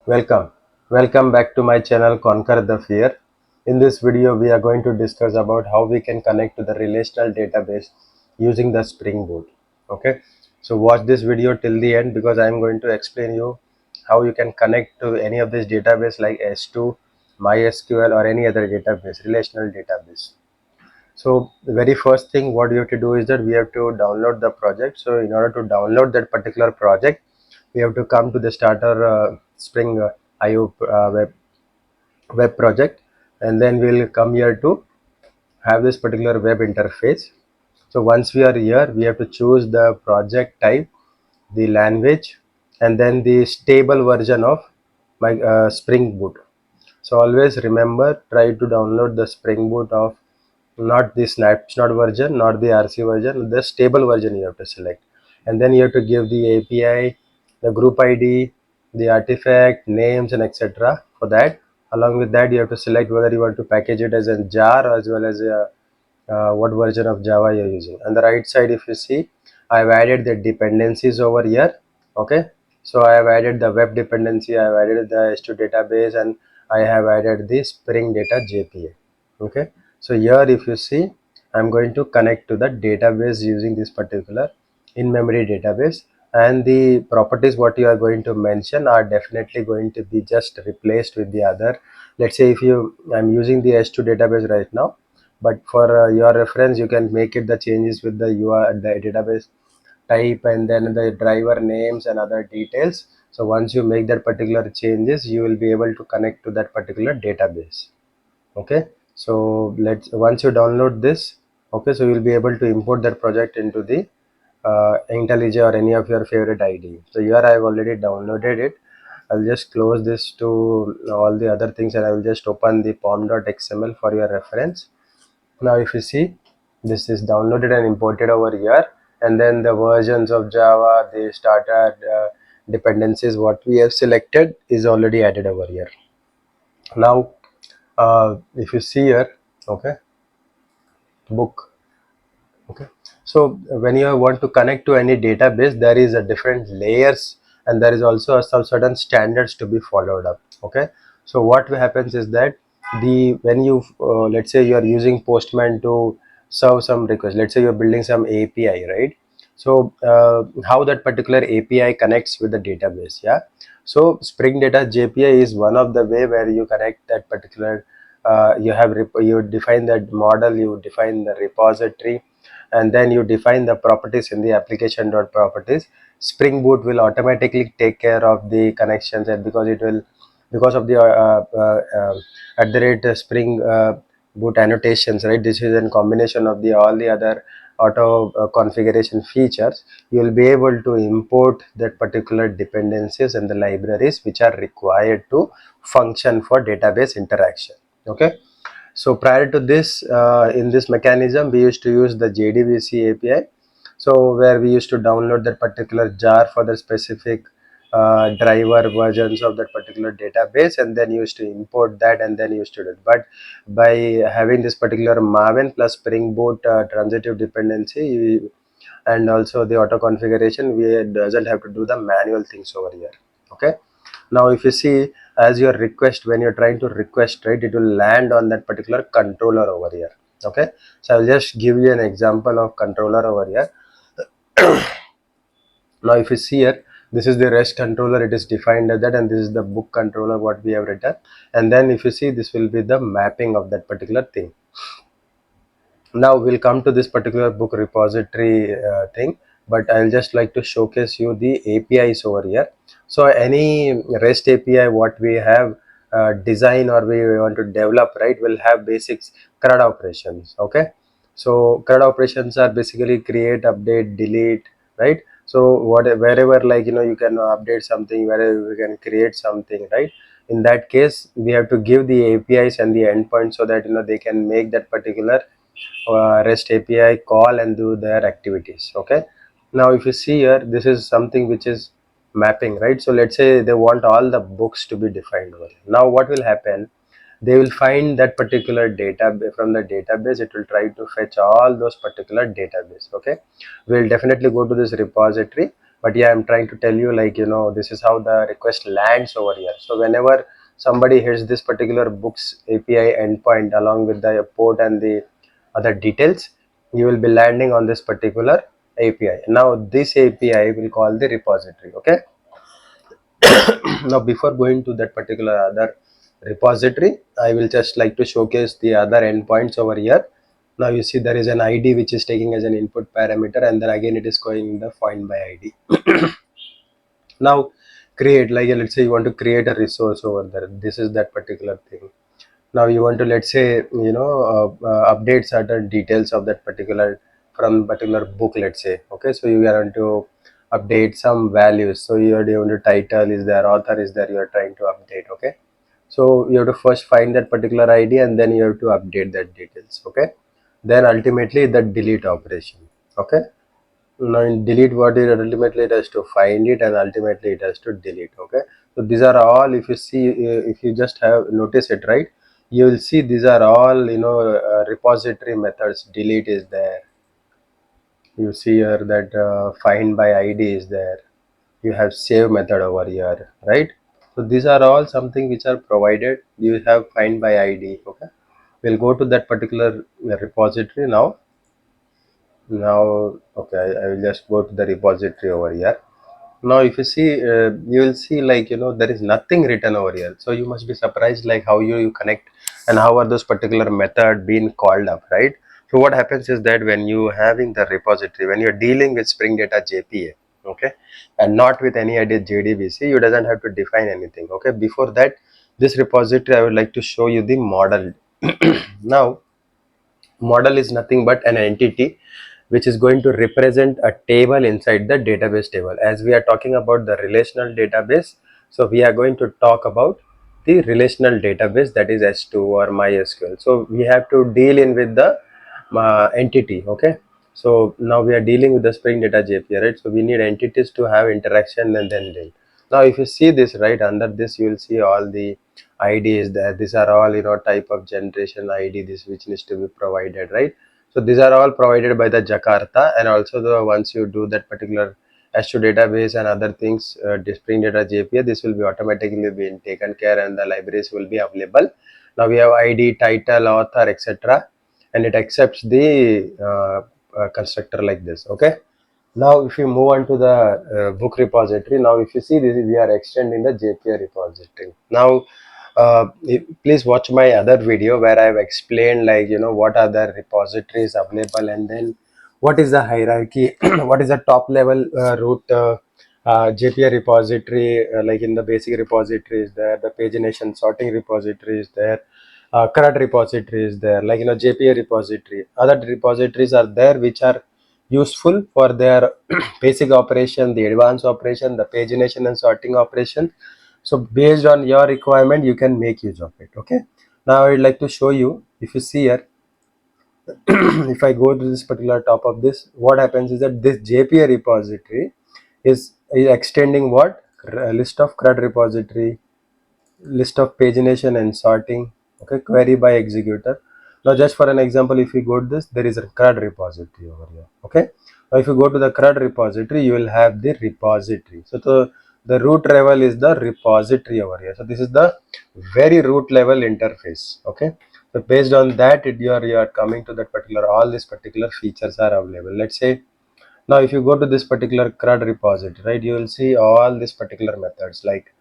Welcome. Welcome back to my channel Conquer the Fear. In this video, we are going to discuss about how we can connect to the relational database using the Spring Boot. Okay. So watch this video till the end because I am going to explain you how you can connect to any of this database like S2, MySQL or any other database, relational database. So the very first thing what you have to do is that we have to download the project. So in order to download that particular project, we have to come to the starter Spring IO web project, and then we'll come here to have this particular web interface. So once we are here, we have to choose the project type, the language, and then the stable version of my Spring Boot. So always remember, try to download the Spring Boot of not the snapshot version, not the RC version, the stable version you have to select. And then you have to give the API, the group ID, the artifact, names and etc. For that, along with that, you have to select whether you want to package it as a jar as well as what version of Java you're using. On the right side, if you see, I've added the dependencies over here. Okay, so I have added the web dependency, I have added the S2 database, and I have added the Spring Data JPA. Okay, so here if you see, I'm going to connect to the database using this particular in-memory database, and the properties what you are going to mention are definitely going to be just replaced with the other. Let's say if I'm using the S2 database right now, but for your reference you can make it the changes with the URL, the database type, and then the driver names and other details. So once you make that particular changes, you will be able to connect to that particular database. Okay, so once you download this, okay, so you'll be able to import that project into the IntelliJ or any of your favorite IDE. So here I have already downloaded it. I'll just close this to all the other things, and I will just open the pom.xml for your reference. Now if you see, this is downloaded and imported over here, and then the versions of Java, the starter dependencies what we have selected is already added over here. Now if you see here, okay, book. Okay, so when you want to connect to any database, there is a different layers, and there is also some certain standards to be followed up. Okay, so what happens is that when you let's say you are using Postman to serve some request, let's say you're building some API, right? So how that particular API connects with the database. Yeah, so Spring Data JPA is one of the way where you connect that particular you define that model, you define the repository, and then you define the properties in the application.properties. Spring Boot will automatically take care of the connections, and because of the at the rate Spring Boot annotations, right? This is a combination of the all the other auto configuration features. You will be able to import that particular dependencies and the libraries which are required to function for database interaction. Okay, so prior to this, in this mechanism, we used to use the JDBC API. So where we used to download that particular jar for the specific driver versions of that particular database, and then used to import that, and then used to do it. But by having this particular Maven plus Spring Boot transitive dependency, and also the auto configuration, we doesn't have to do the manual things over here. Okay, now if you see, as your request, when you're trying to request, right, it will land on that particular controller over here. Okay, so I'll just give you an example of controller over here. Now if you see here, this is the REST controller, it is defined as that, and this is the book controller what we have written. And then if you see, this will be the mapping of that particular thing. Now we'll come to this particular book repository thing, but I'll just like to showcase you the APIs over here. So any REST API what we have design or we want to develop, right, will have basics CRUD operations. Okay, so CRUD operations are basically create, update, delete, right? So wherever, like, you can update something, wherever you can create something, right? In that case, we have to give the APIs and the endpoint so that they can make that particular REST API call and do their activities. Okay, now if you see here, this is something which is mapping, right? So let's say they want all the books to be defined over here. Now what will happen, they will find that particular data from the database. It will try to fetch all those particular database. Okay, we'll definitely go to this repository, but yeah, I'm trying to tell you, like, this is how the request lands over here. So whenever somebody hits this particular books API endpoint along with the port and the other details, you will be landing on this particular API. Now this API will call the repository. Okay. Now before going to that particular other repository, I will just like to showcase the other endpoints over here. Now you see there is an ID which is taking as an input parameter, and then again it is going in the find by ID. Now create, like, let's say you want to create a resource over there. This is that particular thing. Now you want to, let's say, update certain details of that particular, from particular book, let's say. Okay, so you are going to update some values. So you are doing the title is there, author is there, you are trying to update. Okay, so you have to first find that particular ID and then you have to update that details. Okay, then ultimately the delete operation. Okay, now in delete, what it ultimately it has to find it and ultimately it has to delete. Okay, so these are all, if you see, if you just have notice it, right, you will see these are all, repository methods. Delete is there, you see here that find by ID is there, you have save method over here, right? So these are all something which are provided. You have find by ID. Okay, we'll go to that particular repository now. Okay, I will just go to the repository over here. Now if you see, you will see, like, there is nothing written over here. So you must be surprised, like, how you connect and how are those particular method being called up, right? So what happens is that when you having the repository, when you're dealing with Spring Data JPA, okay, and not with any idea JDBC, you doesn't have to define anything. Okay, before that, this repository, I would like to show you the model. Now model is nothing but an entity which is going to represent a table inside the database table. As we are talking about the relational database, so we are going to talk about the relational database, that is S2 or MySQL. So we have to deal in with the entity. Okay, so now we are dealing with the Spring Data JPA, right? So we need entities to have interaction and then deal. Now if you see this, right, under this you will see all the IDs there. These are all, type of generation ID, this which needs to be provided, right? So these are all provided by the Jakarta, and also the once you do that particular S2 database and other things, Spring Data JPA, this will be automatically being taken care and the libraries will be available. Now we have ID, title, author, etc., and it accepts the constructor like this. Okay. Now if you move on to the book repository, now if you see this, we are extending the JPA repository. Now please watch my other video where I have explained, like, what are the repositories available, and then what is the hierarchy, what is the top level root JPA repository, like in the basic repository is there, the pagination sorting repository is there, CRUD repository is there, like, JPA repository. Other repositories are there which are useful for their basic operation, the advanced operation, the pagination and sorting operation. So based on your requirement, you can make use of it. Okay, now I would like to show you. If you see here, if I go to this particular top of this, what happens is that this JPA repository is extending what, list of CRUD repository, list of pagination and sorting. Okay, query by executor. Now just for an example, if we go to this, there is a CRUD repository over here. Okay, now if you go to the CRUD repository, you will have the repository. So the root level is the repository over here. So this is the very root level interface. Okay, so based on that, you are coming to that particular, all these particular features are available. Let's say now if you go to this particular CRUD repository, right, you will see all these particular methods, like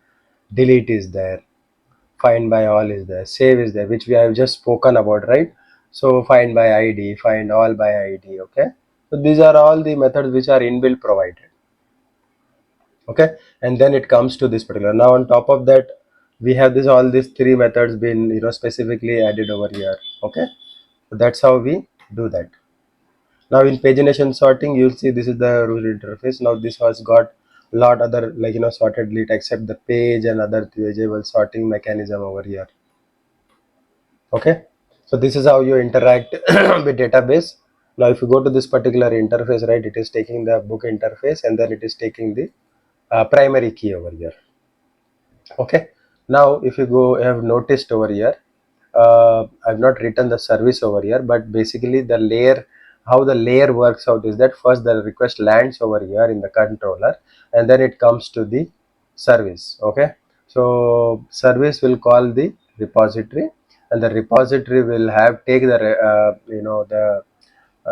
delete is there, find by all is there, save is there, which we have just spoken about, right? So find by ID, find all by ID. Okay, so these are all the methods which are inbuilt provided. Okay, and then it comes to this particular, now on top of that, we have this, all these three methods been, specifically added over here. Okay, so that's how we do that. Now in pagination sorting, you'll see this is the root interface. Now this has got lot other, like, sorted delete, except the page and other pageable sorting mechanism over here. Okay, so this is how you interact with database. Now if you go to this particular interface, right, it is taking the book interface and then it is taking the primary key over here. Okay, now if you go, have noticed over here, I've not written the service over here, but basically the layer how the layer works out is that first the request lands over here in the controller, and then it comes to the service. Okay, so service will call the repository, and the repository will have take the the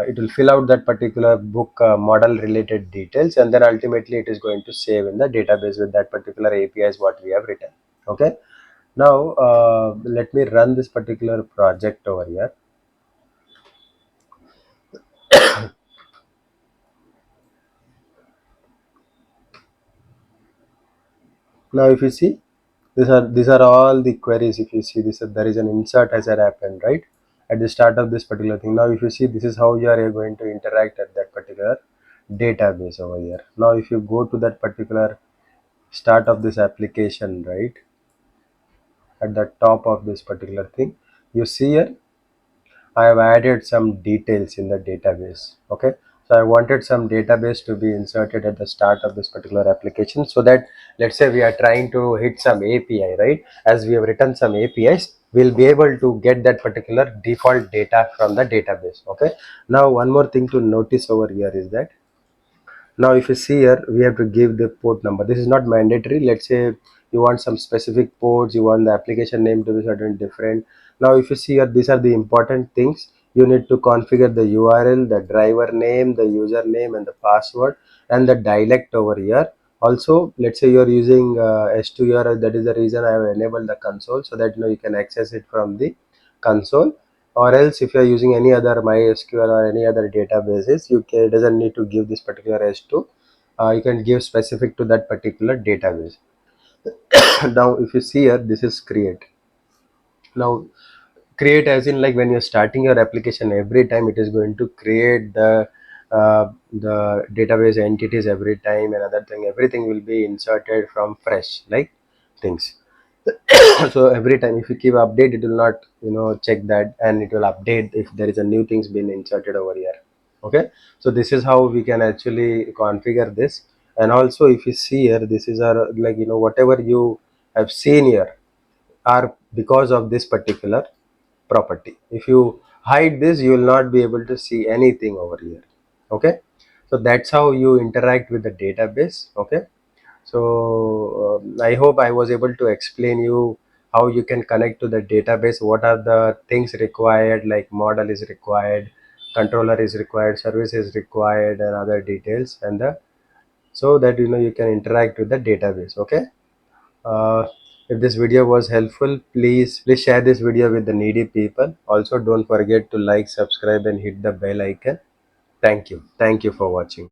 it will fill out that particular book model related details, and then ultimately it is going to save in the database with that particular APIs what we have written. Okay, now let me run this particular project over here. Now if you see, these are all the queries. If you see this, there is an insert has happened right at the start of this particular thing. Now if you see, this is how you are going to interact at that particular database over here. Now if you go to that particular start of this application, right, at the top of this particular thing, you see here I have added some details in the database. Okay, so I wanted some database to be inserted at the start of this particular application, so that let's say we are trying to hit some API, right? As we have written some APIs, we'll be able to get that particular default data from the database. Okay, now one more thing to notice over here is that now if you see here, we have to give the port number. This is not mandatory. Let's say you want some specific ports, you want the application name to be certain different. Now if you see here, these are the important things. You need to configure the URL, the driver name, the username and the password, and the dialect over here. Also, let's say you're using S2URL, that is the reason I have enabled the console, so that you can access it from the console. Or else if you are using any other MySQL or any other databases, you can doesn't need to give this particular S2. You can give specific to that particular database. Now if you see here, this is create. Now create as in, like, when you're starting your application, every time it is going to create the database entities every time, and other thing, everything will be inserted from fresh, like things. So every time if you keep update, it will not check that, and it will update if there is a new things been inserted over here. Okay, so this is how we can actually configure this. And also if you see here, this is our, like, whatever you have seen here are because of this particular property. If you hide this, you will not be able to see anything over here. Okay, so that's how you interact with the database. Okay, so I hope I was able to explain you how you can connect to the database, what are the things required, like model is required, controller is required, service is required, and other details, and the so that you can interact with the database. Okay, uh, if this video was helpful, please share this video with the needy people. Also, don't forget to like, subscribe and hit the bell icon. Thank you for watching.